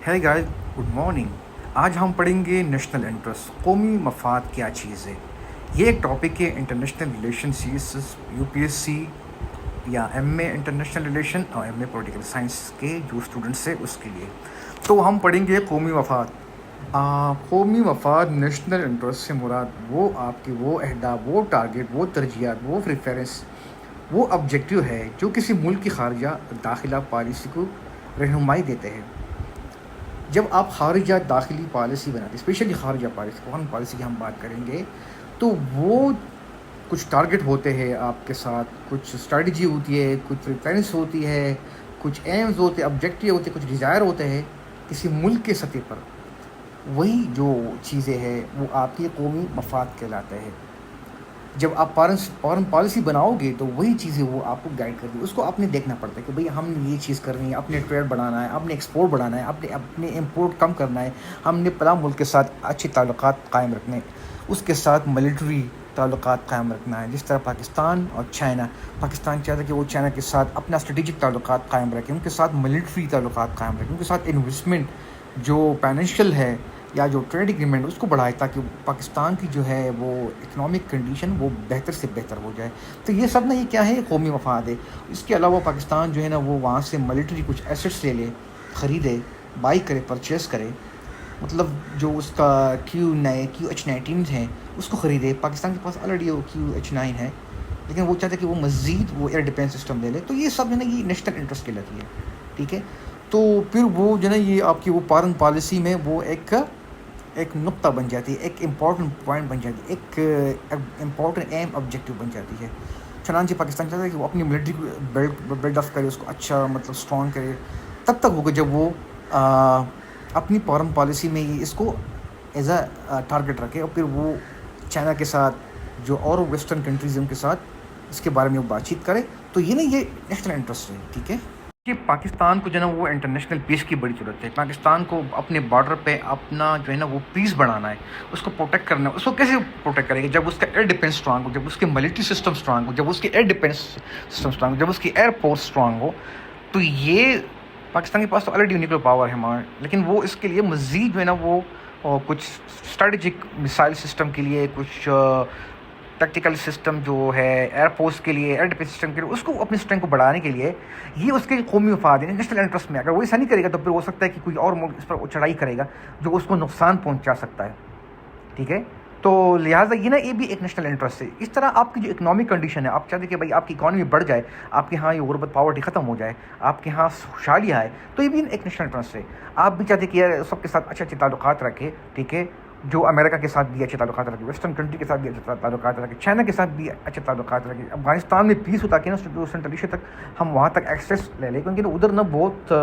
ہے guys, good morning. آج ہم پڑھیں گے نیشنل انٹرسٹ، قومی مفاد کیا چیز ہے. یہ ایک ٹاپک ہے international relation series U P S C یا ایم اے انٹرنیشنل ریلیشن اور ایم اے پولیٹیکل سائنس کے جو اسٹوڈنٹس ہیں اس کے لیے. تو ہم پڑھیں گے قومی مفاد. قومی مفاد نیشنل انٹرسٹ سے مراد وہ آپ کے وہ اہداف، وہ ٹارگیٹ، وہ ترجیحات، وہ پریفرنس، وہ آبجیکٹیو ہے جو کسی ملک کی خارجہ داخلہ پالیسی کو رہنمائی دیتے ہیں. جب آپ خارجہ داخلی پالیسی بناتے ہیں، اسپیشلی خارجہ پالیسی، فورن پالیسی کی ہم بات کریں گے، تو وہ کچھ ٹارگٹ ہوتے ہیں آپ کے ساتھ، کچھ اسٹریٹجی ہوتی ہے، کچھ پریفرنس ہوتی ہے، کچھ ایمز ہوتے ہیں، آبجیکٹیو ہوتے ہیں، کچھ ڈیزائر ہوتے ہیں کسی ملک کے سطح پر. وہی جو چیزیں ہیں وہ آپ کے قومی مفاد کہلاتے ہیں. جب آپ فارن پالیسی بناؤ گے تو وہی چیزیں وہ آپ کو گائیڈ کر دی. اس کو آپ نے دیکھنا پڑتا ہے کہ بھئی ہم نے یہ چیز کرنی ہے، اپنے ٹریڈ بڑھانا ہے، اپنے ایکسپورٹ بڑھانا ہے، اپنے امپورٹ کم کرنا ہے، ہم نے فلاں ملک کے ساتھ اچھے تعلقات قائم رکھنے، اس کے ساتھ ملٹری تعلقات قائم رکھنا ہے. جس طرح پاکستان اور چائنا، پاکستان چاہتا ہے کہ وہ چائنا کے ساتھ اپنا اسٹریٹجک تعلقات قائم رکھیں، ان کے ساتھ ملٹری تعلقات قائم رکھیں، ان کے ساتھ انویسٹمنٹ جو فائنینشیل ہے یا جو ٹریڈ ایگریمنٹ اس کو بڑھائے تاکہ پاکستان کی جو ہے وہ اکنامک کنڈیشن وہ بہتر سے بہتر ہو جائے. تو یہ سب نا، یہ کیا ہے، قومی مفاد ہے. اس کے علاوہ پاکستان جو ہے نا وہ وہاں سے ملٹری کچھ ایسٹس لے لے، خریدے، بائی کرے، پرچیز کرے، مطلب جو اس کا QH-19 ہیں اس کو خریدے. پاکستان کے پاس آلریڈی وہ QH-9 ہے، لیکن وہ چاہتے ہیں کہ وہ مزید وہ ایئر ڈیفینس سسٹم لے لے. تو یہ سب جو ہے نا یہ نیشنل انٹرسٹ کہلاتی ہے. ٹھیک ہے. تو پھر وہ جو ہے نا یہ آپ کی وہ فارن پالیسی میں وہ ایک نقطہ بن جاتی ہے، ایک امپورٹنٹ پوائنٹ بن جاتی ہے، ایک امپورٹنٹ ایم آبجیکٹیو بن جاتی ہے. چنانچہ پاکستان چاہتا ہے کہ وہ اپنی ملٹری کو بلڈ اپ کرے، اس کو اچھا مطلب اسٹرانگ کرے. تب تک ہوگا جب وہ اپنی فارن پالیسی میں یہ اس کو ایز اے ٹارگیٹ رکھے، اور پھر وہ چائنا کے ساتھ جو اور ویسٹرن کنٹریز ان کے ساتھ اس کے بارے میں وہ بات چیت کرے. تو یہ نا یہ نیشنل انٹرسٹ ہے. ٹھیک ہے. کہ پاکستان کو جو ہے نا وہ انٹرنیشنل پیس کی بڑی ضرورت ہے. پاکستان کو اپنے بارڈر پہ اپنا جو ہے نا وہ پیس بڑھانا ہے، اس کو پروٹیکٹ کرنا ہے. اس کو کیسے پروٹیکٹ کرے گا؟ جب اس کا ایئر ڈیفینس اسٹرانگ ہو، جب اس کے ملٹری سسٹم اسٹرانگ ہو، جب اس کے ایئر ڈیفینس سسٹم اسٹرانگ ہو، جب اس کی ایئر فورس اسٹرانگ ہو. تو یہ پاکستان کے پاس تو آلریڈی نیوکلیر پاور ہے ہمارا، لیکن وہ اس کے لیے مزید جو ہے نا وہ کچھ اسٹریٹجک مسائل سسٹم کے لیے، کچھ ٹیکٹیکل سسٹم جو ہے ایئر فورس کے لیے، ایئر ڈیفینس سسٹم کے لیے، اس کو اپنی اسٹرینتھ کو بڑھانے کے لیے یہ اس کے قومی مفاد ہے نیشنل انٹرسٹ میں. اگر وہ ایسا نہیں کرے گا تو پھر ہو سکتا ہے کہ کوئی اور ملک اس پر چڑھائی کرے گا جو اس کو نقصان پہنچا سکتا ہے. ٹھیک ہے. تو لہٰذا یہ نا یہ بھی ایک نیشنل انٹرسٹ ہے. اس طرح آپ کی جو اکنامک کنڈیشن ہے، آپ چاہتے ہیں کہ بھائی آپ کی اکانومی بڑھ جائے، آپ کے ہاں یہ غربت پاورٹی ختم ہو جائے، آپ کے ہاں خوشحالی آئے، تو یہ بھی ایک نیشنل انٹرسٹ ہے. آپ بھی چاہتے ہیں کہ یار سب کے ساتھ اچھے اچھے تعلقات رکھے. ٹھیک ہے. جو امریکہ کے ساتھ بھی اچھے تعلقات رکھے، ویسٹرن کنٹری کے ساتھ بھی اچھے تعلقات رکھے، چائنا کے ساتھ بھی اچھے تعلقات رکھے. افغانستان میں پیس ہو تاکہ نا سینٹرل ایشیا تک ہم وہاں تک ایکسیس لے لیں، کیونکہ ادھر نا بہت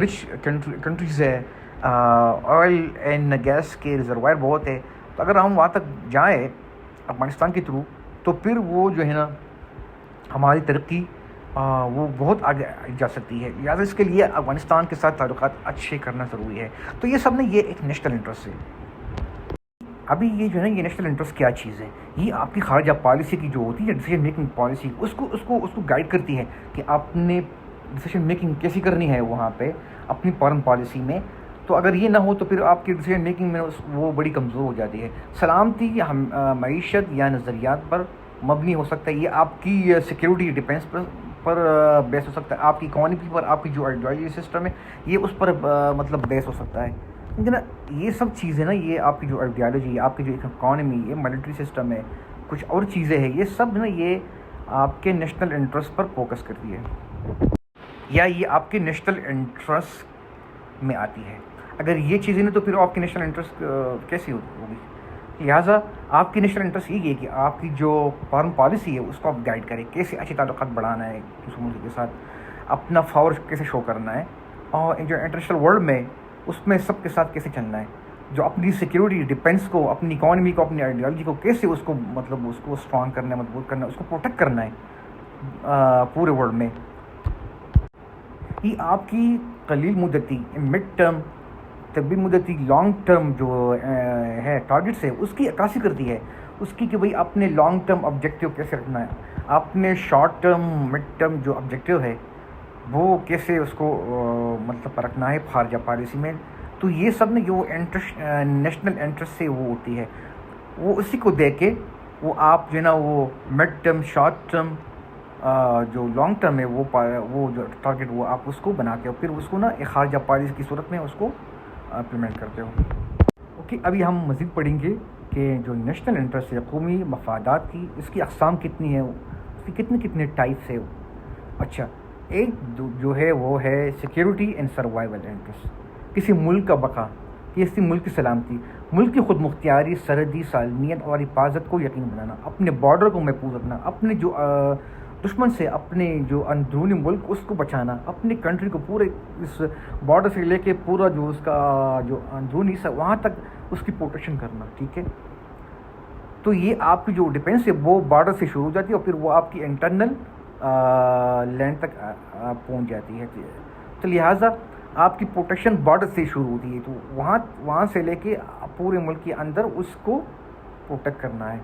رچ کنٹریز ہے، آئل اینڈ گیس کے ریزروائر بہت ہے. تو اگر ہم وہاں تک جائیں افغانستان کے تھرو تو پھر وہ جو ہے نا ہماری ترقی وہ بہت آگے جا سکتی ہے. لہٰذا اس کے لیے افغانستان کے ساتھ تعلقات اچھے کرنا ضروری ہے. تو یہ سب نے یہ ایک نیشنل انٹرسٹ ہے. ابھی یہ جو ہے نا یہ نیشنل انٹرسٹ کیا چیز ہے؟ یہ آپ کی خارجہ پالیسی کی جو ہوتی ہے ڈیسیجن میکنگ پالیسی، اس کو گائیڈ کرتی ہے کہ آپ نے ڈیسیجن میکنگ کیسی کرنی ہے وہاں پہ اپنی فارن پالیسی میں. تو اگر یہ نہ ہو تو پھر آپ کی ڈیسیجن میکنگ میں وہ بڑی کمزور ہو جاتی ہے. سلامتی معیشت یا نظریات پر مبنی ہو سکتا ہے، یہ آپ کی سیکیورٹی ڈیفینس پر بیس ہو سکتا ہے، آپ کی اکانومی پر، آپ کی جو آئیڈیالوجی سسٹم ہے یہ اس پر مطلب بیس ہو سکتا ہے. لیکن یہ سب چیزیں نا، یہ آپ کی جو آئیڈیالوجی، آپ کی جو اکانومی، یہ ملٹری سسٹم ہے، کچھ اور چیزیں ہیں، یہ سب نا یہ آپ کے نیشنل انٹرسٹ پر فوکس کرتی ہے، یا یہ آپ کے نیشنل انٹرسٹ میں آتی ہے. اگر یہ چیزیں نہیں تو پھر آپ کی نیشنل انٹرسٹ کیسی ہوگی؟ لہٰذا آپ کی نیشنل انٹرسٹ یہ ہے کہ آپ کی جو فارن پالیسی ہے اس کو آپ گائیڈ کریں، کیسے اچھے تعلقات بڑھانا ہے دوسرے ملک کے ساتھ، اپنا پاور کیسے شو کرنا ہے، اور جو انٹرنیشنل ورلڈ میں اس میں سب کے ساتھ کیسے چلنا ہے، جو اپنی سیکیورٹی ڈیفینس کو، اپنی اکانومی کو، اپنی آئیڈیالوجی کو کیسے اس کو مطلب اس کو اسٹرانگ کرنا ہے، مضبوط کرنا ہے، اس کو پروٹیکٹ کرنا ہے پورے ورلڈ میں. یہ آپ کی قلیل مدتی، مڈ ٹرم، طویل مدتی، لانگ ٹرم جو ہے ٹارگٹس ہے اس کی عکاسی کرتی ہے، اس کی کہ بھئی آپ نے لانگ ٹرم آبجیکٹیو کیسے رکھنا ہے، آپ نے شارٹ ٹرم، مڈ ٹرم جو آبجیکٹیو ہے وہ کیسے اس کو مطلب پرکھنا ہے خارجہ پالیسی میں. تو یہ سب نے جو نیشنل انٹرسٹ سے وہ ہوتی ہے، وہ اسی کو دیکھ کے وہ آپ جو ہے نا وہ مڈ ٹرم، شارٹ ٹرم، جو لانگ ٹرم ہے وہ جو ٹارگیٹ وہ آپ اس کو بناتے ہو، پھر اس کو نا ایک خارجہ پالیسی کی صورت میں اس کو امپلیمنٹ کرتے ہو. اوکے، ابھی ہم مزید پڑھیں گے کہ جو نیشنل انٹرسٹ ہے قومی مفادات کی، اس کی اقسام کتنی ہے، اس کی کتنے ٹائپس ہے. اچھا، ایک جو ہے وہ ہے سیکیورٹی اینڈ سروائیول انٹرسٹ، کسی ملک کا بقا، کسی ملک کی سلامتی، ملک کی خود مختاری، سرحدی سالمیت اور حفاظت کو یقینی بنانا، اپنے بارڈر کو محفوظ رکھنا، اپنے جو دشمن سے اپنے جو اندرونی ملک اس کو بچانا، اپنی کنٹری کو پورے اس بارڈر سے لے کے پورا جو اس کا جو اندرونی حصہ وہاں تک اس کی پروٹیکشن کرنا. ٹھیک ہے، تو یہ آپ کی جو ڈیفینس ہے وہ بارڈر سے شروع ہو جاتی ہے اور پھر وہ آپ کی انٹرنل لینڈ تک پہنچ جاتی ہے. تو لہٰذا آپ کی پروٹیکشن بارڈر سے شروع ہوتی ہے، تو وہاں سے لے کے پورے ملک کے اندر اس کو پروٹیکٹ کرنا ہے.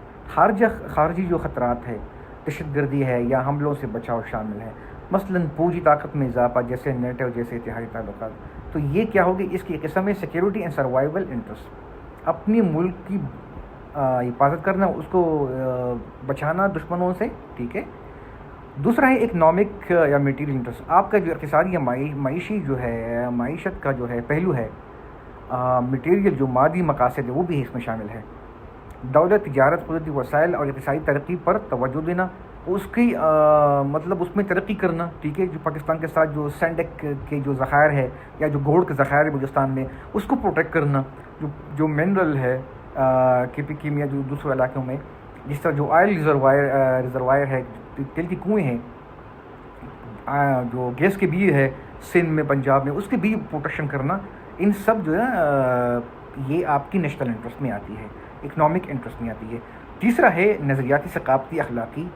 خارجی جو خطرات ہے، دہشت گردی ہے یا حملوں سے بچاؤ شامل ہے، مثلاً پوجی طاقت میں اضافہ جیسے نیٹو جیسے اتحادی تعلقات. تو یہ کیا ہوگی، اس کی ایک قسم ہے سیکیورٹی اینڈ سروائیول انٹرسٹ، اپنی ملک کی حفاظت کرنا، اس کو بچانا دشمنوں سے. ٹھیک ہے. دوسرا ہے اکنامک یا میٹیریل انٹرسٹ، آپ کا جو اقتصادی یا معیشی جو ہے معیشت کا جو ہے پہلو ہے، میٹیریل جو مادی مقاصد ہے وہ بھی اس میں شامل ہے. دولت، تجارت، قدرتی وسائل اور اقتصادی ترقی پر توجہ دینا، اس کی مطلب اس میں ترقی کرنا. ٹھیک ہے، جو پاکستان کے ساتھ جو سینڈک کے جو ذخائر ہے یا جو گوڑ کے ذخائر ہے بلوچستان میں، اس کو پروٹیکٹ کرنا. جو منرل ہے کیمیا جو دوسرے علاقوں میں، جس طرح جو آئل ریزروائر ہے، تیل کی کنویں ہیں، جو گیس کے بھی ہے سندھ میں، پنجاب میں، اس کے بھی پروٹیکشن کرنا. ان سب جو ہے یہ آپ کی نیشنل انٹرسٹ میں آتی ہے، اکنامک انٹرسٹ میں آتی ہے. تیسرا ہے نظریاتی، ثقافتی، اخلاقی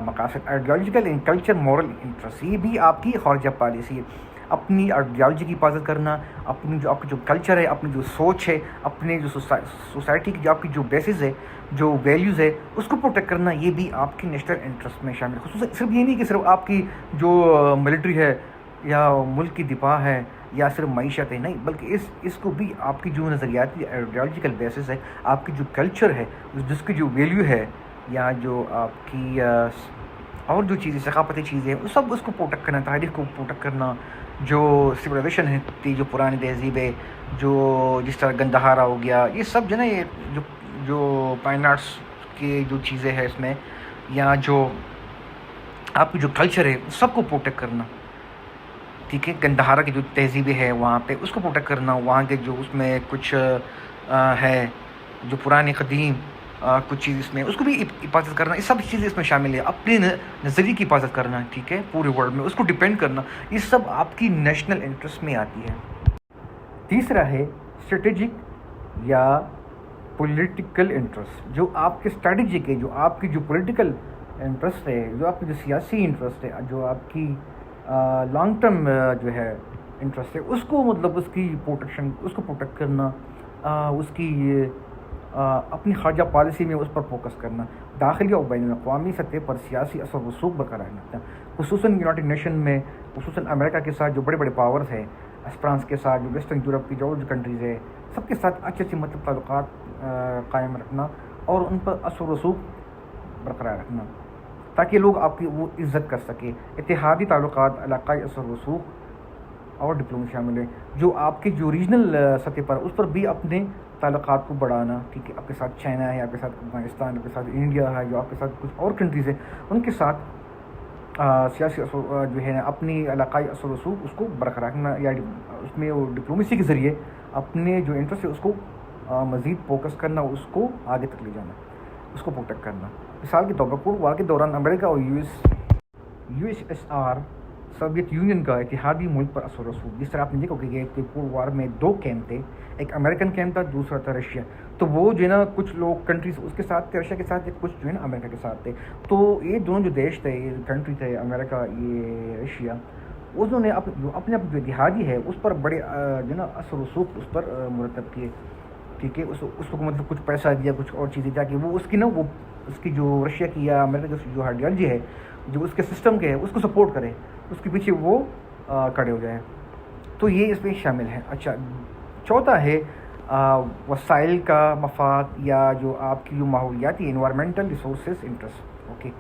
مقاصد، ideological and culture moral interest. یہ بھی آپ کی خارجہ پالیسی ہے، اپنی آئیڈیالوجی کی حفاظت کرنا، اپنی جو آپ کا جو کلچر ہے، اپنی جو سوچ ہے، اپنے جو سوسائٹی کی جو آپ کی جو بیسز ہے، جو ویلیوز ہے، اس کو پروٹیکٹ کرنا، یہ بھی آپ کی نیشنل انٹرسٹ میں شامل ہے. خصوصاً صرف یہ نہیں کہ صرف آپ کی جو ملٹری ہے یا ملک کی دفاع ہے یا صرف معیشت ہے، نہیں، بلکہ اس کو بھی آپ کی جو نظریاتی آئیڈیالوجیکل بیسس ہے، آپ کی جو کلچر ہے، جس کی جو ویلیو ہے، یا جو آپ کی اور جو چیزیں ثقافتی چیزیں ہیں، سب اس کو پروٹیکٹ کرنا، تاریخ کو پروٹیکٹ کرنا. جو سویلائزیشن ہے تھی، جو پرانی تہذیب ہے، جو جس طرح گندہارا ہو گیا، یہ سب جو نا یہ جو فائن آرٹس کی جو چیزیں ہیں اس میں، یا جو آپ کی جو کلچر ہے سب کو پروٹیکٹ کرنا. ٹھیک ہے، گندہارا کی جو تہذیبیں ہے وہاں پہ اس کو پروٹیکٹ کرنا، وہاں کے جو اس میں کچھ ہے جو پرانی قدیم کچھ چیز اس میں، اس کو بھی حفاظت کرنا. یہ سب چیزیں اس میں شامل ہے. اپنے نظریے کی حفاظت کرنا، ٹھیک ہے، پورے ورلڈ میں اس کو ڈیپینڈ کرنا، یہ سب آپ کی نیشنل انٹرسٹ میں آتی ہے. تیسرا ہے اسٹریٹجک یا پولیٹیکل انٹرسٹ، جو آپ کے اسٹریٹجک ہے، جو آپ کی جو پولیٹیکل انٹرسٹ ہے، جو آپ کی جو سیاسی انٹرسٹ ہے، جو آپ کی لانگ ٹرم جو ہے انٹرسٹ ہے، اس کو مطلب اس کی پروٹیکشن، اس کو پروٹیکٹ کرنا، اس کی اپنی خارجہ پالیسی میں اس پر فوکس کرنا. داخلی اور بین الاقوامی سطح پر سیاسی اثر و رسوخ برقرار رکھنا، خصوصاً یونائٹڈ نیشن میں، خصوصاً امریکہ کے ساتھ جو بڑے بڑے پاورز ہیں، فرانس کے ساتھ، جو ویسٹرن یورپ کی جو کنٹریز ہے، سب کے ساتھ اچھے مطلب تعلقات قائم رکھنا اور ان پر اثر و رسوخ برقرار رکھنا، تاکہ لوگ آپ کی وہ عزت کر سکے. اتحادی تعلقات، علاقائی اثر و رسوخ اور ڈپلومیسی شامل ہے. جو آپ کی جو ریجنل سطح پر اس پر بھی اپنے تعلقات کو بڑھانا. ٹھیک ہے، آپ کے ساتھ چائنا ہے، آپ کے ساتھ افغانستان، آپ کے ساتھ انڈیا ہے، جو آپ کے ساتھ کچھ اور کنٹریز ہیں، ان کے ساتھ سیاسی جو ہے اپنی علاقائی اثر و رسوخ اس کو برقرار رکھنا، یا اس میں وہ ڈپلومیسی کے ذریعے اپنے جو انٹرسٹ ہے اس کو مزید فوکس کرنا، اس کو آگے تک لے جانا، اس کو پروٹیکٹ کرنا. مثال کے طور پر کوئی وار کے دوران امریکہ اور U S S R Soviet union کا اتحادی ملک پر اثر و رسوخ. جس طرح آپ نے دیکھا کہ پور وار میں 2 کیمپ تھے، ایک امریکن کیمپ تھا، دوسرا تھا رشیا. تو وہ جو ہے نا کچھ لوگ کنٹریز اس کے ساتھ تھے، رشیا کے ساتھ تھے، کچھ جو ہے نا امریکہ کے ساتھ تھے. تو یہ دونوں جو دیش تھے، یہ کنٹری تھے، امریکہ، یہ رشیا، انہوں نے اپنے جو اتحادی ہے اس پر بڑے جو ہے نا اثر و رسوخ اس پر مرتب کیے. ٹھیک ہے، اس کو مطلب کچھ پیسہ دیا، کچھ اور چیزیں، تاکہ وہ اس کی نا وہ اس کی جو رشیا کی یا امریکہ جو آئیڈیالوجی ہے، جو اس کے سسٹم کے ہے، اس کو سپورٹ کرے. اس کے پیچھے وہ کھڑے ہو جائیں. تو یہ اس میں شامل ہے. اچھا، چوتھا ہے وسائل کا مفاد یا جو آپ کی جو ماحولیاتی environmental resources interest. Okay,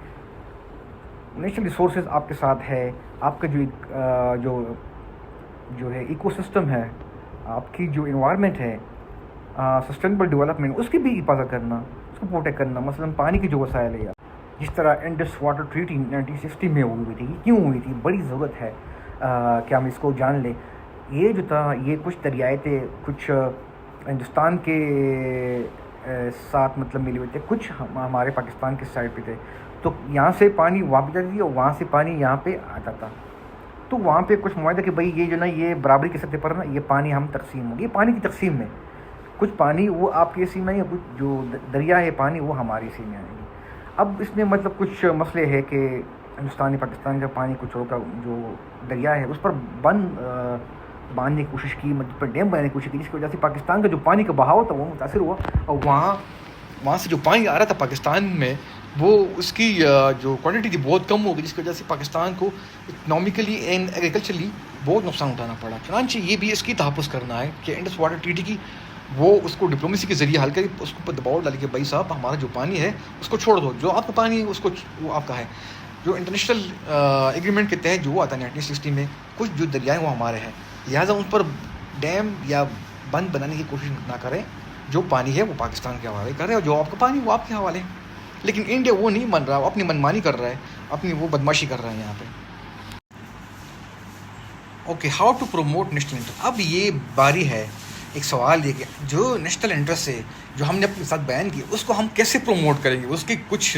natural resources آپ کے ساتھ ہے، آپ کا جو ہے ایکو سسٹم ہے، آپ کی جو انوائرمنٹ ہے، سسٹینیبل ڈیولپمنٹ، اس کی بھی حفاظت کرنا، اس کو پروٹیکٹ کرنا. مثلاً پانی کی جو وسائل ہے، جس طرح انڈس واٹر ٹریٹی 1960 میں ہوئی تھی. کیوں ہوئی تھی؟ بڑی ضرورت ہے کہ ہم اس کو جان لیں. یہ جو تھا، یہ کچھ دریائے تھے، کچھ ہندوستان کے ساتھ مطلب ملے ہوئے تھے، کچھ ہمارے پاکستان کے سائڈ پہ تھے. تو یہاں سے پانی وہاں پہ جاتی تھی اور وہاں سے پانی یہاں پہ آتا تھا. تو وہاں پہ کچھ معاہدہ کہ بھائی یہ جو نا، یہ برابری کے سطح پر نا یہ پانی ہم تقسیم ہوگی. پانی کی تقسیم میں کچھ پانی وہ آپ کے حصے میں یا کچھ جو دریا ہے پانی وہ ہمارے حصے میں آئیں گے. اب اس میں مطلب کچھ مسئلے ہے کہ ہندوستانی پاکستان کا پانی کچھ اور کا جو دریا ہے اس پر باندھنے کی کوشش کی، مطلب پر ڈیم بنانے کی کوشش کی، جس کی وجہ سے پاکستان کا جو پانی کا بہاؤ تھا وہ متاثر ہوا. اور وہاں سے جو پانی آ رہا تھا پاکستان میں، وہ اس کی جو کوانٹٹی تھی بہت کم ہو گئی، جس کی وجہ سے پاکستان کو اکنامکلی اینڈ ایگریکلچرلی بہت نقصان اٹھانا پڑا. چنانچہ یہ بھی اس کی تحفظ کرنا ہے کہ انڈس واٹر ٹریٹی کی وہ اس کو ڈپلومیسی کے ذریعے حل کرے، اس کو دباؤ ڈالے کہ بھائی صاحب ہمارا جو پانی ہے اس کو چھوڑ دو، جو آپ کا پانی ہے اس کو وہ آپ کا ہے. جو انٹرنیشنل ایگریمنٹ کے تحت جو آتا ہے 1960 میں، کچھ جو دریائے وہ ہمارے ہیں، لہٰذا ان پر ڈیم یا بند بنانے کی کوشش نہ کریں. جو پانی ہے وہ پاکستان کے حوالے کر رہے ہیں، اور جو آپ کا پانی وہ آپ کے حوالے. لیکن انڈیا وہ نہیں مان رہا، وہ اپنی منمانی کر رہا ہے، اپنی وہ بدماشی کر رہا ہے یہاں پہ. Okay, how to promote national interest. اب یہ باری ہے ایک سوال یہ کہ جو نیشنل انٹرسٹ ہے جو ہم نے اپنے ساتھ بیان کی، اس کو ہم کیسے پروموٹ کریں گے. اس کی کچھ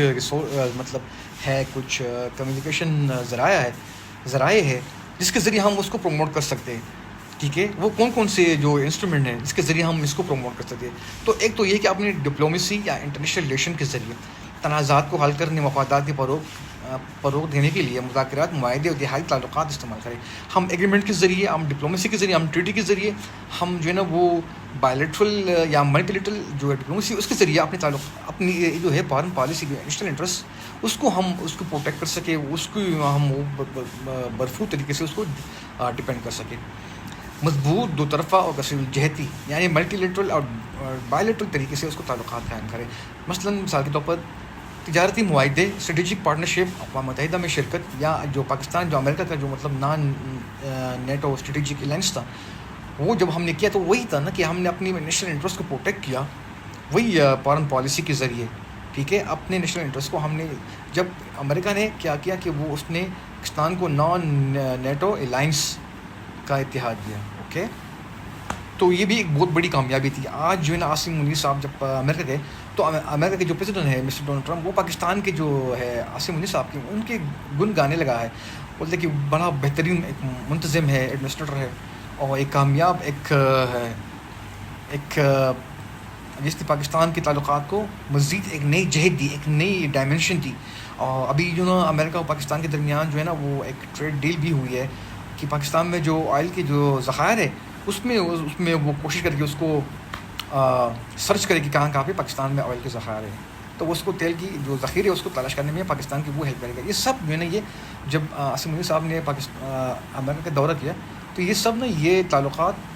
مطلب ہے، کچھ کمیونیکیشن ذرائع ہے جس کے ذریعے ہم اس کو پروموٹ کر سکتے ہیں. ٹھیک ہے، وہ کون سے جو انسٹرومنٹ ہیں جس کے ذریعے ہم اس کو پروموٹ کر سکتے ہیں. تو ایک تو یہ کہ اپنی ڈپلومیسی یا انٹرنیشنل ریلیشن کے ذریعے تنازعات کو حل کرنے، مفادات کے فروغ دینے کے لیے مذاکرات، معاہدے اور دیہائی تعلقات استعمال کریں. ہم ایگریمنٹ کے ذریعے، ہم ڈپلومیسی کے ذریعے، ہم ٹریٹی کے ذریعے، ہم جو ہے نا وہ بائیلیٹرل یا ملٹی لیٹرل جو ہے ڈپلومیسی، اس کے ذریعے اپنی جو ہے فارن پالیسی کے نیشنل انٹرسٹ اس کو پروٹیکٹ کر سکیں، اس کو ہم بھرپور طریقے سے اس کو ڈپینڈ کر سکیں. مضبوط دو طرفہ اور کثیر الجہتی یعنی ملٹی لیٹرل اور بائی لیٹرل طریقے سے اس کو تعلقات قائم کریں. مثلاً مثال کے طور پر تجارتی معاہدے، اسٹریٹجک پارٹنرشپ، اقوام متحدہ میں شرکت، یا جو پاکستان جو امریکہ کا جو مطلب نان نیٹو اسٹریٹجک الائنس تھا، وہ جب ہم نے کیا تو وہی تھا نا کہ ہم نے اپنی نیشنل انٹرسٹ کو پروٹیکٹ کیا، وہی فارن پالیسی کے ذریعے. ٹھیک ہے، اپنے نیشنل انٹرسٹ کو ہم نے، جب امریکہ نے کیا کہ وہ اس نے پاکستان کو نان نیٹو الائنس کا اتحاد دیا. اوکے، تو یہ بھی ایک بہت بڑی کامیابی تھی. آج جو ہے نا عاصم منیر صاحب جب امریکہ گئے تو امریکہ کے جو پریزیڈنٹ ہے مسٹر ڈونلڈ ٹرمپ، وہ پاکستان کے جو ہے عاصم منیر صاحب کے ان کے گن گانے لگا ہے، بولتے کہ بڑا بہترین ایک منتظم ہے، ایڈمنسٹریٹر ہے، اور ایک کامیاب ایک جس نے پاکستان کے تعلقات کو مزید ایک نئی جہت دی، ایک نئی ڈائمنشن دی. اور ابھی جو نا امریکہ اور پاکستان کے درمیان جو ہے نا وہ ایک ٹریڈ ڈیل بھی ہوئی ہے کہ پاکستان میں جو آئل کے جو ذخائر ہے اس میں وہ کوشش کر کے اس کو سرچ کرے کہ کہاں پہ پاکستان میں آئل کے ذخائر ہیں، تو وہ اس کو تیل کی جو ذخیرے ہے اس کو تلاش کرنے میں پاکستان کی وہ ہیلپ کرے گا. یہ سب جو ہے نا، یہ جب عاصم منیر صاحب نے امریکہ کا دورہ کیا تو یہ سب نا، یہ تعلقات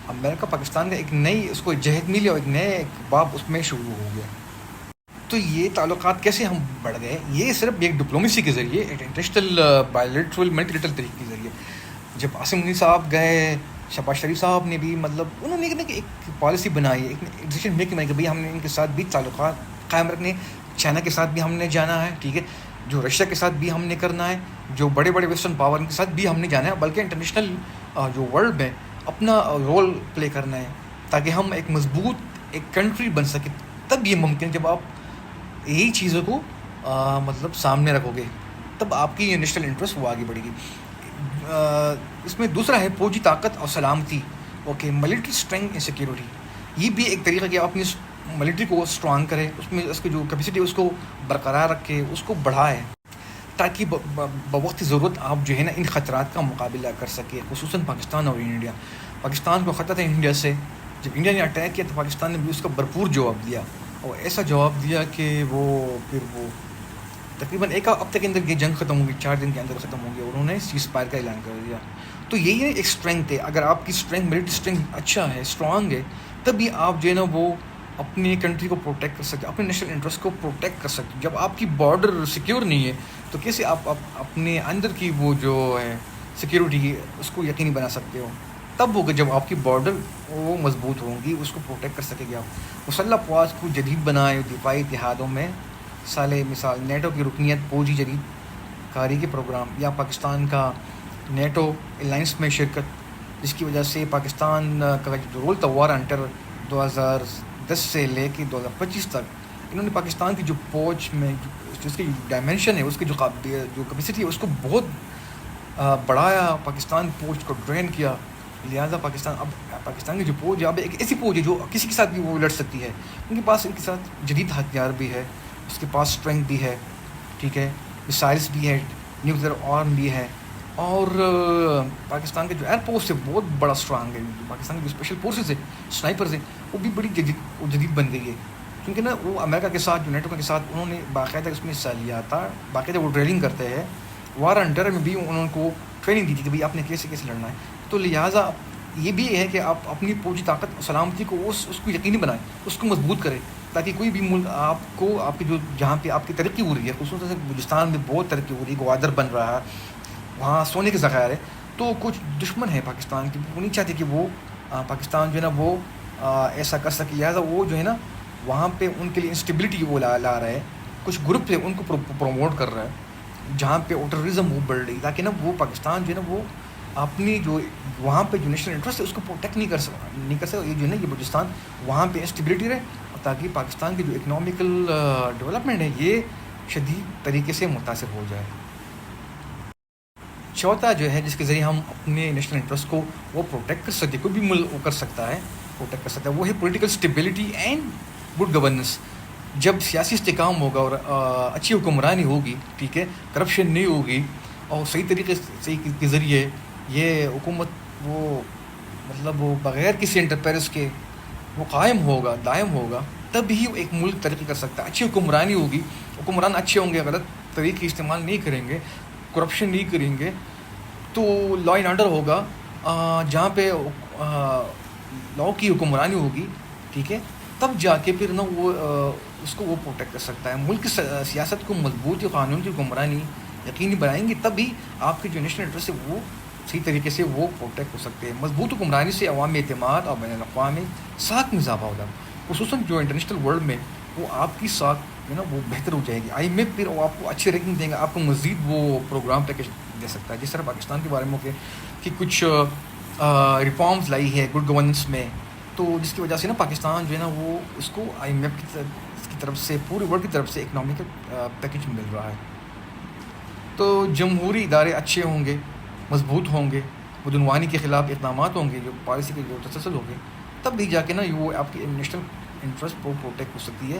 امریکہ پاکستان کا ایک نئی اس کو جہت ملی اور ایک نئے ایک باب اس میں شروع ہو گیا. تو یہ تعلقات کیسے ہم بڑھ گئے؟ یہ صرف ایک ڈپلومیسی کے ذریعے، ایک انٹرنیشنل بائیلیٹرل ملٹی لیٹرل طریقے کے ذریعے. جب عاصم منیر صاحب گئے، شہباز شریف صاحب نے بھی مطلب انہوں نے ایک پالیسی بنائی، ایک ڈیسیشن میکنگ بنائی کہ بھائی ہم نے ان کے ساتھ بھی تعلقات قائم رکھنے، چائنا کے ساتھ بھی ہم نے جانا ہے. ٹھیک ہے، جو رشیا کے ساتھ بھی ہم نے کرنا ہے، جو بڑے ویسٹرن پاور کے ساتھ بھی ہم نے جانا ہے، بلکہ انٹرنیشنل جو ورلڈ میں اپنا رول پلے کرنا ہے تاکہ ہم ایک مضبوط ایک کنٹری بن سکے. تب یہ ممکن، جب آپ یہی چیزوں کو مطلب سامنے رکھو گے تب آپ کی نیشنل انٹرسٹ وہ آگے بڑھے گی. اس میں دوسرا ہے فوجی طاقت اور سلامتی. Okay, military strength and security. یہ بھی ایک طریقہ کہ آپ اپنی ملٹری کو اسٹرانگ کرے، اس میں اس کی جو کیپیسٹی ہے اس کو برقرار رکھے، اس کو بڑھائے، تاکہ بوقت ضرورت آپ جو ہے نا ان خطرات کا مقابلہ کر سکے. خصوصاً پاکستان اور انڈیا. پاکستان کو خطرہ تھا انڈیا سے، جب انڈیا نے اٹیک کیا تو پاکستان نے بھی اس کا بھرپور جواب دیا، اور ایسا جواب دیا کہ وہ تقریباً ایک ہفتے کے اندر یہ جنگ ختم ہوگی، 4 دن کے اندر ختم ہوگی، اور انہوں نے سیز فائر کا اعلان کر دیا. تو یہی ایک اسٹرینتھ ہے. اگر آپ کی اسٹرینتھ، ملٹری اسٹرینتھ اچھا ہے، اسٹرانگ ہے، تبھی آپ جو ہے نا وہ اپنی کنٹری کو پروٹیکٹ کر سکتے، اپنے نیشنل انٹرسٹ کو پروٹیکٹ کر سکتے. جب آپ کی بارڈر سیکیور نہیں ہے تو کیسے آپ اپنے اندر کی وہ جو ہے سیکیورٹی اس کو یقینی بنا سکتے ہو؟ تب ہوگا جب آپ کی بارڈر وہ مضبوط ہوں گی، اس کو پروٹیکٹ کر سکے گی آپ. مسلح افواج کو جدید بنائے، دفاعی اتحادوں میں مثال نیٹو کی رکنیت، فوجی جدید کاری کے پروگرام، یا پاکستان کا نیٹو الائنس میں شرکت، جس کی وجہ سے پاکستان کا جو رول تھا وار انٹر 2010 سے لے کے 2025 تک، انہوں نے پاکستان کی جو فوج میں جس کی ڈائمینشن ہے، اس کی جو کیپیسٹی ہے، اس کو بہت بڑھایا. پاکستان فوج کو ٹرین کیا. لہٰذا پاکستان کی جو فوج ہے اب ایک ایسی فوج ہے جو کسی کے ساتھ بھی وہ لڑ سکتی ہے. ان کے پاس ان کے ساتھ جدید ہتھیار بھی ہے، اس کے پاس اسٹرینتھ بھی ہے، ٹھیک ہے، مسائلس بھی ہے، نیوکلیئر آرم بھی ہے. اور پاکستان کے جو ایئر فورس ہے بہت بڑا اسٹرانگ ہے. پاکستان کی جو اسپیشل فورسز ہے، اسنائپرز ہیں، وہ بھی بڑی جدید بن گئی ہے. کیونکہ نا وہ امریکہ کے ساتھ، جو نیٹو کے ساتھ، انہوں نے باقاعدہ اس میں حصہ لیا تھا. باقاعدہ وہ ڈرلنگ کرتے ہیں. وار انڈر میں بھی انہوں کو ٹریننگ دی تھی کہ بھائی آپ نے کیسے لڑنا ہے. تو لہٰذا یہ بھی ہے کہ آپ اپنی فوجی طاقت اور سلامتی کو اس کو یقینی بنائیں، اس کو مضبوط کریں، تاکہ کوئی بھی ملک آپ کو، آپ کی جو جہاں پہ آپ کی ترقی ہو رہی ہے، خصوصاً بلوچستان میں بہت ترقی ہو رہی ہے، گوادر بن رہا ہے، وہاں سونے کے ذخائر ہے. تو کچھ دشمن ہیں پاکستان کے، وہ نہیں چاہتے کہ وہ پاکستان جو ہے نا وہ ایسا کر سکے. لہٰذا وہ جو ہے نا وہاں پہ ان کے لیے انسٹیبلٹی وہ لا رہا ہے. کچھ گروپ ہے ان کو پروموٹ کر رہا ہے، جہاں پہ ٹیررزم وہ بڑھ رہی، تاکہ نا وہ پاکستان جو ہے نا وہ اپنی جو وہاں پہ جو نیشنل انٹرسٹ ہے اس کو پروٹیکٹ نہیں کر سکتا. یہ جو ہے نا یہ بلوچستان وہاں پہ انسٹیبلٹی رہے، تاکہ پاکستان کی جو اکنامیکل ڈیولپمنٹ ہے یہ شدید طریقے سے متاثر ہو جائے. چوتھا جو ہے جس کے ذریعے ہم اپنے نیشنل انٹرسٹ کو وہ پروٹیکٹ کر سکتے، کوئی بھی ملک وہ کر سکتا ہے، پروٹیکٹ کر سکتا ہے، وہ ہے political stability and good governance. جب سیاسی استحکام ہوگا اور اچھی حکمرانی ہوگی، ٹھیک ہے، کرپشن نہیں ہوگی، اور صحیح طریقے کے ذریعے یہ حکومت وہ مطلب وہ بغیر کسی انٹرفیئرنس کے وہ قائم ہوگا، دائم ہوگا، تب ہی ایک ملک ترقی کر سکتا ہے. اچھی حکمرانی ہوگی، حکمران اچھے ہوں گے، غلط طریقے استعمال نہیں کریں گے، کرپشن نہیں کریں گے، تو لا اینڈ آرڈر ہوگا. جہاں پہ لا کی حکمرانی ہوگی، ٹھیک ہے، تب جا کے پھر نا وہ اس کو وہ پروٹیکٹ کر سکتا ہے. ملک کی سیاست کو مضبوط قانون کی حکمرانی یقینی بنائیں گے، تب بھی آپ کے جو نیشنل انٹرسٹ ہے وہ صحیح طریقے سے وہ پروٹیکٹ ہو سکتے ہیں. مضبوط حکمرانی سے عوامی اعتماد اور بین الاقوامی ساکھ میں اضافہ ہوگا، خصوصاً جو انٹرنیشنل ورلڈ میں وہ آپ کی ساکھ جو ہے نا وہ بہتر ہو جائے گی. آئی ایم ایف پھر وہ آپ کو اچھی ریٹنگ دیں گا، آپ کو مزید وہ پروگرام پیکج دے سکتا ہے. جس طرح پاکستان کے بارے میں کہ کچھ ریفارمز لائی ہے گڈ گورننس میں، تو جس کی وجہ سے نا پاکستان جو ہے نا وہ اس کو آئی ایم ایف کی طرف سے، پورے ورلڈ کی طرف سے اکنامیکل پیکج مل رہا ہے. تو جمہوری ادارے اچھے ہوں گے، مضبوط ہوں گے، بدعنوانی کے خلاف اقدامات ہوں گے، جو پالیسی کے جو تسلسل ہوں گے، تب بھی جا کے نا وہ آپ کی نیشنل انٹرسٹ کو پروٹیکٹ ہو سکتی ہے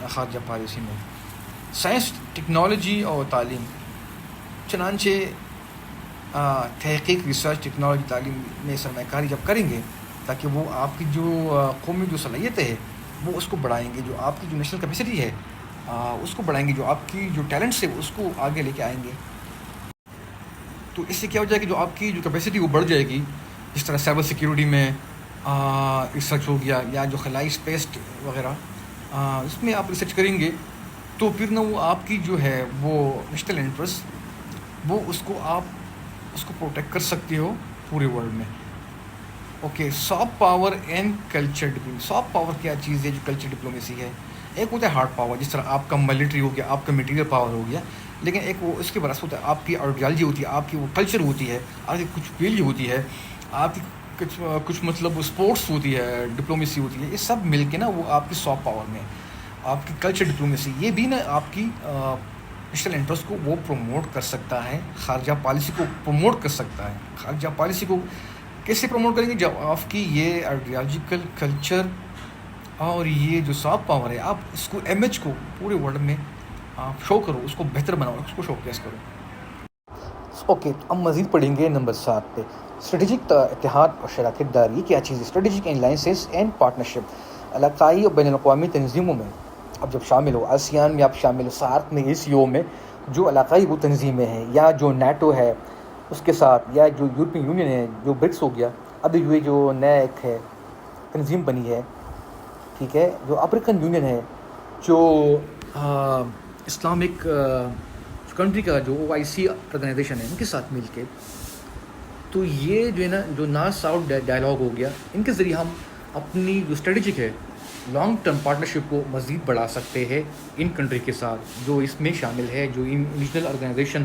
خارجہ پالیسی میں. سائنس، ٹیکنالوجی اور تعلیم، چنانچہ تحقیق، ریسرچ، ٹیکنالوجی، تعلیم میں سرمایہ کاری جب کریں گے، تاکہ وہ آپ کی جو قومی جو صلاحیتیں ہے وہ اس کو بڑھائیں گے، جو آپ کی جو نیشنل کیپیسٹی ہے اس کو بڑھائیں گے، جو آپ کی جو ٹیلنٹس ہے اس کو آگے لے کے آئیں گے. تو اس سے کیا ہو جائے گا، جو آپ کی جو کیپیسٹی وہ بڑھ جائے گی. جس طرح سائبر سیکیورٹی میں ریسرچ ہو گیا، یا جو خلائی اسپیس وغیرہ اس میں آپ ریسرچ کریں گے، تو پھر نا وہ آپ کی جو ہے وہ نیشنل انٹرسٹ وہ اس کو آپ اس کو پروٹیکٹ کر سکتے ہو پورے ورلڈ میں. Okay, soft power and culture diplomacy. Soft power کیا چیز ہے جو کلچر ڈپلومیسی ہے؟ ایک ہوتا ہے ہارڈ پاور، جس طرح آپ کا ملٹری ہو گیا، آپ کا میٹیریل پاور ہو گیا، لیکن ایک وہ اس کے برعکس ہوتا ہے آپ کی آئیڈیالوجی ہوتی ہے، آپ کی وہ کلچر ہوتی ہے، آپ کی کچھ ویلیو ہوتی ہے، آپ کی کچھ مطلب اسپورٹس ہوتی ہے، ڈپلومیسی ہوتی ہے. یہ سب مل کے نا وہ آپ کی سافٹ پاور میں آپ کی کلچر ڈپلومیسی، یہ بھی نا آپ کی نیشنل انٹرسٹ کو وہ پروموٹ کر سکتا ہے، خارجہ پالیسی کو پروموٹ کر سکتا ہے. خارجہ پالیسی کو کیسے پروموٹ کریں گے؟ جب آپ کی یہ آئیڈیالوجیکل کلچر اور یہ جو سافٹ پاور ہے، آپ اس کو امیج کو پورے ورلڈ میں آپ شو کرو، اس کو بہتر بناؤ، اس کو شو کیس کرو. اوکے، تو ہم مزید پڑھیں گے نمبر 7 پہ، اسٹریٹجک اتحاد اور شراکت داری. یہ کیا چیز ہے؟ اسٹریٹجک الائنسز اینڈ پارٹنرشپ، علاقائی اور بین الاقوامی تنظیموں میں اب جب شامل ہو آسیان میں، آپ شامل ہو سارک میں، ACO میں، جو علاقائی وہ تنظیمیں ہیں، یا جو نیٹو ہے اس کے ساتھ، یا جو یورپین یونین ہے، جو برکس ہو گیا، ابھی جو یہ جو نیا ایک ہے تنظیم بنی ہے، ٹھیک ہے، جو افریقن یونین ہے، جو اسلامک کنٹری کا جو OIC آرگنائزیشن ہے، ان کے ساتھ مل کے، تو یہ جو ہے نا جو نارتھ ساؤتھ ڈائلاگ ہو گیا، ان کے ذریعے ہم اپنی جو اسٹریٹجک ہے لانگ ٹرم پارٹنرشپ کو مزید بڑھا سکتے ہیں ان کنٹری کے ساتھ جو اس میں شامل ہے، جو ان ریجنل آرگنائزیشن،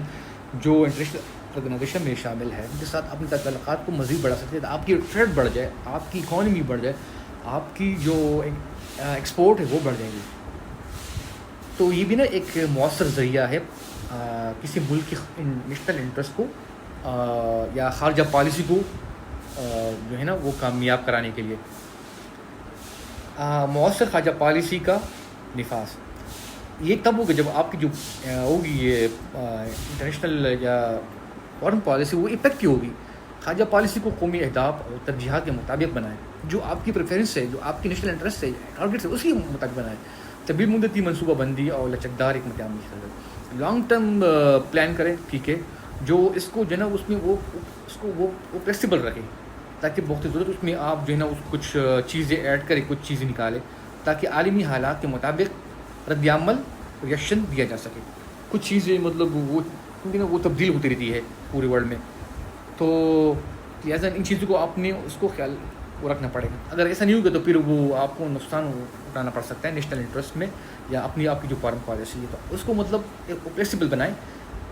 جو انٹرنیشنل آرگنائزیشن میں شامل ہے، ان کے ساتھ اپنے تعلقات کو مزید بڑھا سکتے ہیں، آپ کی ٹریڈ بڑھ جائے، آپ کی اکانومی بڑھ جائے، آپ کی جو ایکسپورٹ ہے وہ بڑھ جائے گی. تو یہ بھی نا ایک مؤثر ذریعہ ہے کسی ملک کی نیشنل انٹرسٹ کو یا خارجہ پالیسی کو جو ہے نا وہ کامیاب کرانے کے لیے. مؤثر خارجہ پالیسی کا نفاذ یہ تب ہوگا جب آپ کی جو ہوگی یہ انٹرنیشنل یا فارن پالیسی وہ افیکٹو ہوگی. خارجہ پالیسی کو قومی اہداف اور ترجیحات کے مطابق بنائیں، جو آپ کی پریفرنس ہے، جو آپ کی نیشنل انٹرسٹ ہے، ٹارگیٹ ہے، اس کے مطابق بنائیں. طویل مدتی منصوبہ بندی اور لچکدار حکمت عملی کریں، لانگ ٹرم پلان کریں، ٹھیک ہے، جو اس کو جو ہے نا اس میں وہ اس کو وہ فلیکسیبل رکھے، تاکہ وقت ضرورت اس میں آپ جو ہے نا اس کچھ چیزیں ایڈ کریں، کچھ چیزیں نکالیں، تاکہ عالمی حالات کے مطابق رد عمل ریئیکشن دیا جا سکے. کچھ چیزیں مطلب وہ کیونکہ نا وہ تبدیل ہوتی رہتی ہے پورے ورلڈ میں، تو لہٰذا ان چیزوں کو آپ نے اس کو خیال وہ رکھنا پڑے گا. اگر ایسا نہیں ہوگا تو پھر وہ آپ کو نقصان اٹھانا پڑ سکتا ہے نیشنل انٹرسٹ میں یا اپنی آپ کی جو فارن پالیسی ہے. تو اس کو مطلب ایک فلیکسیبل بنائیں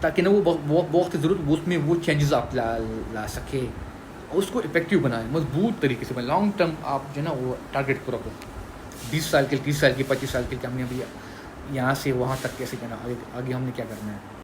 تاکہ نا وہ وقت ضرورت اس میں وہ چینجز آپ لا سکے، اس کو افیکٹو بنائیں، مضبوط طریقے سے بنائیں. لانگ ٹرم آپ جو ہے نا وہ ٹارگیٹ کو رکھو، 20 سال کے، 30 سال کے، 25 سال کے کہ ہم نے ابھی یہاں سے وہاں تک کیسے جانا، آگے ہم نے کیا کرنا ہے.